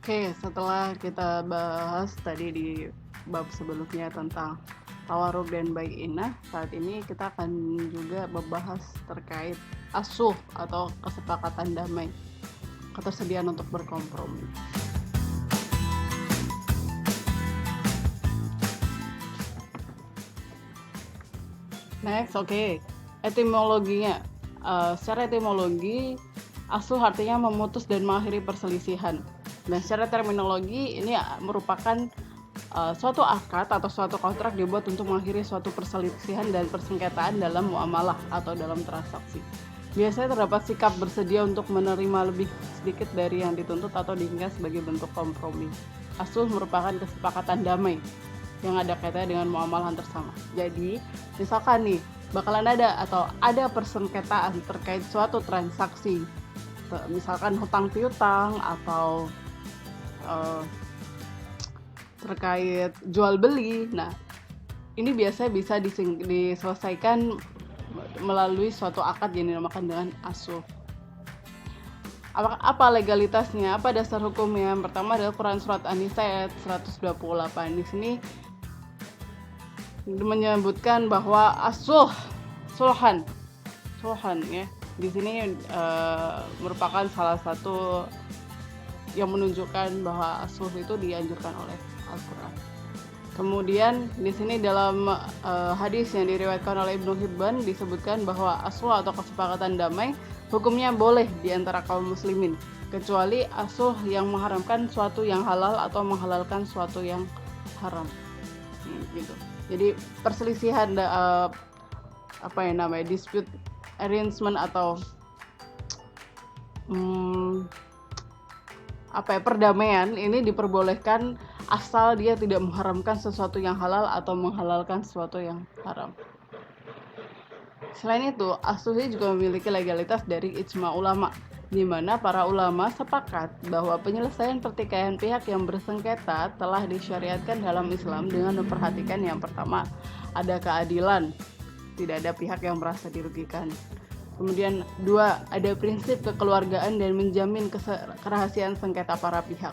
Oke, setelah kita bahas tadi di bab sebelumnya tentang tawarruk dan bai'inah, saat ini kita akan juga membahas terkait asuh atau kesepakatan damai, ketersediaan untuk berkompromi. Next, oke. Etimologinya. Secara etimologi, asuh artinya memutus dan mengakhiri perselisihan. Dan secara terminologi, ini merupakan suatu akad atau suatu kontrak dibuat untuk mengakhiri suatu perselisihan dan persengketaan dalam muamalah atau dalam transaksi. Biasanya terdapat sikap bersedia untuk menerima lebih sedikit dari yang dituntut atau diinginkan sebagai bentuk kompromi. Asuh merupakan kesepakatan damai yang ada kaitannya dengan muamalah bersama. Jadi, misalkan nih, bakalan ada persengketaan terkait suatu transaksi, misalkan hutang piutang atau terkait jual beli. Nah, ini biasanya bisa diselesaikan melalui suatu akad yang dinamakan dengan asuh. Apa legalitasnya? Apa dasar hukumnya? Yang pertama adalah Quran Surat An-Nisa ayat 128. Di sini menyebutkan bahwa sulhan ya. Di sini merupakan salah satu yang menunjukkan bahwa asuh itu dianjurkan oleh Al-Qur'an. Kemudian di sini dalam hadis yang diriwayatkan oleh Ibnu Hibban disebutkan bahwa asuh atau kesepakatan damai hukumnya boleh di antara kaum muslimin, kecuali asuh yang mengharamkan suatu yang halal atau menghalalkan suatu yang haram. Gitu. Jadi perselisihan dispute arrangement atau perdamaian ini diperbolehkan asal dia tidak mengharamkan sesuatu yang halal atau menghalalkan sesuatu yang haram. Selain itu, asuh juga memiliki legalitas dari ijma ulama, di mana para ulama sepakat bahwa penyelesaian pertikaian pihak yang bersengketa telah disyariatkan dalam Islam dengan memperhatikan yang pertama, ada keadilan, tidak ada pihak yang merasa dirugikan. Kemudian 2, ada prinsip kekeluargaan dan menjamin kerahasiaan sengketa para pihak.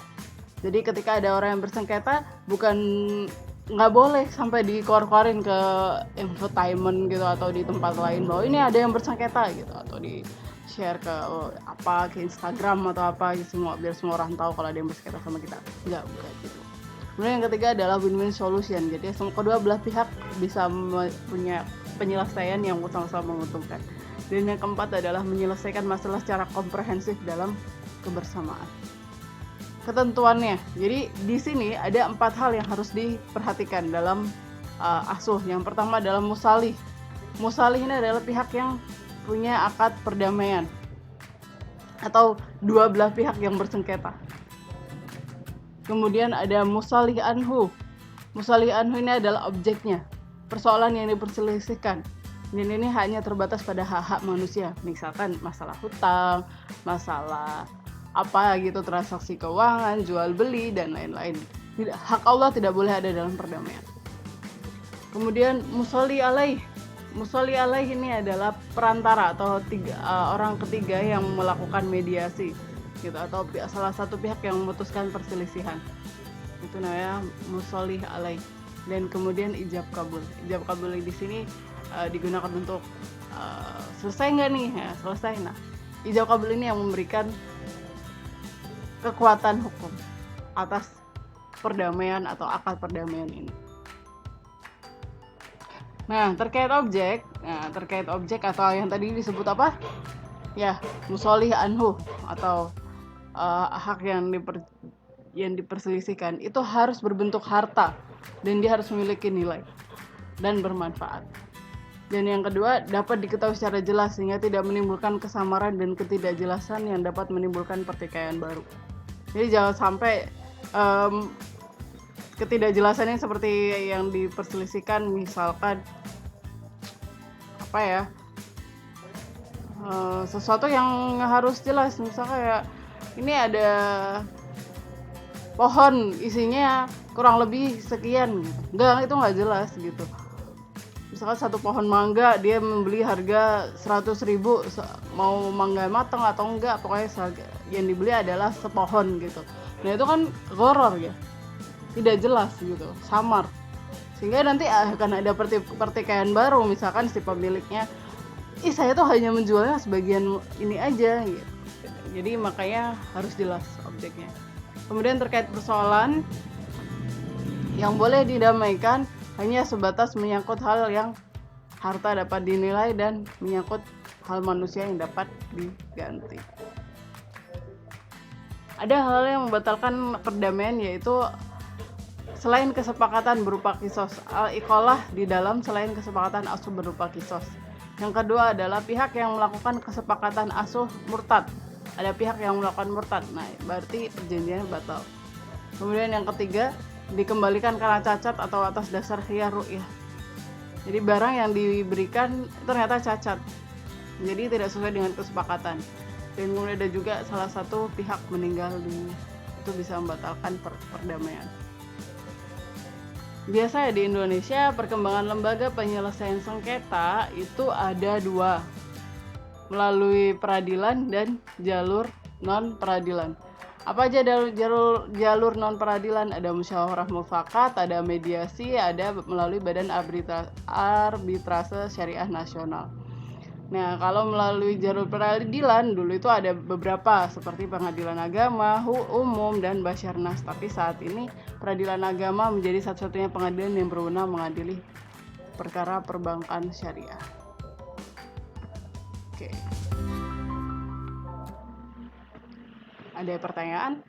Jadi ketika ada orang yang bersengketa, nggak boleh sampai dikeluarin ke infotainment gitu atau di tempat lain bahwa ini ada yang bersengketa gitu, atau di share ke Instagram atau apa gitu, biar semua orang tahu kalau ada yang bersengketa sama kita. Nggak, bukan gitu. Kemudian yang ketiga adalah win-win solution. Jadi kedua belah pihak bisa punya penyelesaian yang sama-sama menguntungkan. Dan yang keempat adalah menyelesaikan masalah secara komprehensif dalam kebersamaan. Ketentuannya, jadi di sini ada 4 hal yang harus diperhatikan dalam asuh. Yang pertama adalah musalih. Musalih ini adalah pihak yang punya akad perdamaian atau dua belah pihak yang bersengketa. Kemudian ada musalih anhu. Musalih anhu ini adalah objeknya, persoalan yang diperselisihkan. Dan ini hanya terbatas pada hak-hak manusia, misalkan masalah hutang, masalah transaksi keuangan, jual beli dan lain-lain. Hak Allah tidak boleh ada dalam perdamaian. Kemudian musalli alaih. Musalli alaih ini adalah perantara atau orang ketiga yang melakukan mediasi gitu, atau salah satu pihak yang memutuskan perselisihan. Itu namanya musalli alaih. Dan kemudian ijab kabul. Ijab kabul di sini digunakan untuk selesai nggak nih? Ya, selesai. Nah, ijab kabul ini yang memberikan kekuatan hukum atas perdamaian atau akad perdamaian ini. Nah, terkait objek atau yang tadi disebut apa? Ya, musolih anhu atau hak yang diperselisihkan itu harus berbentuk harta dan dia harus memiliki nilai dan bermanfaat. Dan yang kedua, dapat diketahui secara jelas sehingga tidak menimbulkan kesamaran dan ketidakjelasan yang dapat menimbulkan pertikaian baru. Jadi jangan sampai ketidakjelasannya seperti yang diperselisihkan, misalkan sesuatu yang harus jelas, misalnya kayak ini ada pohon isinya kurang lebih sekian gitu. Itu nggak jelas gitu. Misalkan satu pohon mangga dia membeli harga 100.000, mau mangga matang atau enggak, pokoknya yang dibeli adalah sepohon gitu. Nah itu kan horor ya, tidak jelas gitu, samar, sehingga nanti akan ada pertikaian baru, misalkan si pemiliknya, saya tuh hanya menjualnya sebagian ini aja gitu. Jadi makanya harus jelas objeknya. Kemudian terkait persoalan yang boleh didamaikan hanya sebatas menyangkut hal yang harta dapat dinilai dan menyangkut hal manusia yang dapat diganti. Ada hal yang membatalkan perdamaian, yaitu selain kesepakatan berupa kisos, al-iqalah di dalam selain kesepakatan asuh berupa kisos. Yang kedua adalah pihak yang melakukan kesepakatan asuh murtad. Ada pihak yang melakukan murtad, nah berarti perjanjiannya batal. Kemudian yang ketiga, dikembalikan karena cacat atau atas dasar khiyar ru'yah. Jadi barang yang diberikan ternyata cacat, jadi tidak sesuai dengan kesepakatan. Dan kemudian ada juga salah satu pihak meninggal dunia, itu bisa membatalkan perdamaian. Biasa ya di Indonesia perkembangan lembaga penyelesaian sengketa itu ada dua, melalui peradilan dan jalur non peradilan. Apa aja jalur non peradilan? Ada musyawarah mufakat, ada mediasi, ada melalui badan arbitrase syariah nasional. Nah, kalau melalui jalur peradilan dulu itu ada beberapa, seperti pengadilan agama, umum, dan Basyarnas. Tapi saat ini peradilan agama menjadi satu-satunya pengadilan yang berwenang mengadili perkara perbankan syariah. Oke. Ada pertanyaan?